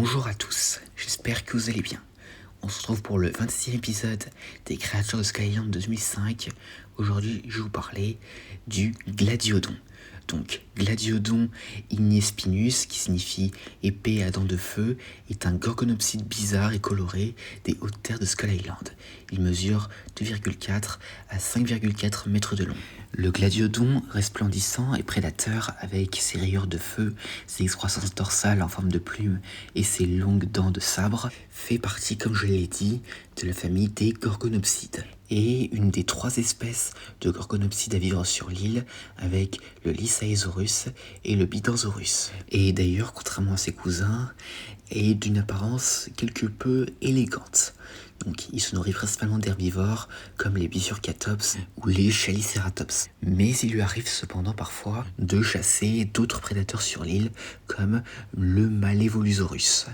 Bonjour à tous, j'espère que vous allez bien. On se retrouve pour le 26e épisode des créatures de Skyland 2005. Aujourd'hui, je vais vous parler du Gladiodon. Donc, Gladiodon ignispinus, qui signifie épée à dents de feu, est un gorgonopside bizarre et coloré des hautes terres de Skull Island. Il mesure 2,4 à 5,4 mètres de long. Le Gladiodon, resplendissant et prédateur, avec ses rayures de feu, ses excroissances dorsales en forme de plume et ses longues dents de sabre, fait partie, comme je l'ai dit, de la famille des gorgonopsides, et une des 3 espèces de gorgonopsides à vivre sur l'île, avec le Lysaesaurus et le Bidansaurus. Et d'ailleurs, contrairement à ses cousins, est d'une apparence quelque peu élégante. Donc, il se nourrit principalement d'herbivores comme les Bifurcatops ou les Chaliceratops. Mais il lui arrive cependant parfois de chasser d'autres prédateurs sur l'île comme le Malévolusaurus.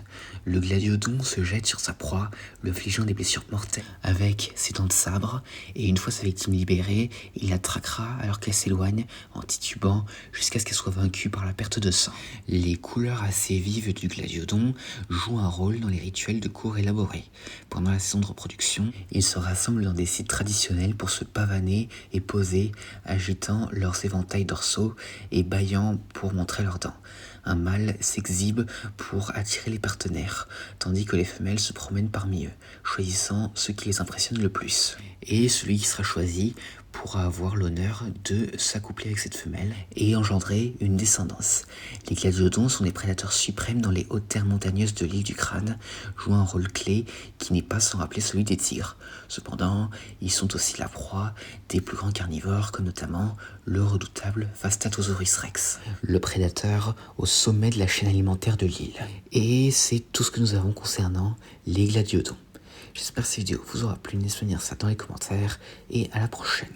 Le Gladiodon se jette sur sa proie, lui infligeant des blessures mortelles avec ses dents de sabre, et une fois sa victime libérée, il la traquera alors qu'elle s'éloigne en titubant jusqu'à ce qu'elle soit vaincue par la perte de sang. Les couleurs assez vives du Gladiodon jouent un rôle dans les rituels de cour élaborés. Pendant la saison de reproduction, ils se rassemblent dans des sites traditionnels pour se pavaner et poser, agitant leurs éventails dorsaux et bâillant pour montrer leurs dents. Un mâle s'exhibe pour attirer les partenaires, tandis que les femelles se promènent parmi eux, choisissant ceux qui les impressionnent le plus. Et celui qui sera choisi pourra avoir l'honneur de s'accoupler avec cette femelle et engendrer une descendance. Les gladiodons sont des prédateurs suprêmes dans les hautes terres montagneuses de l'île du Crâne, jouant un rôle clé qui n'est pas sans rappeler celui des tigres. Cependant, ils sont aussi la proie des plus grands carnivores, comme notamment le redoutable Vastatosaurus rex, le prédateur au sommet de la chaîne alimentaire de l'île. Et c'est tout ce que nous avons concernant les gladiodons. J'espère que cette vidéo vous aura plu, n'hésitez pas à dire ça dans les commentaires et à la prochaine.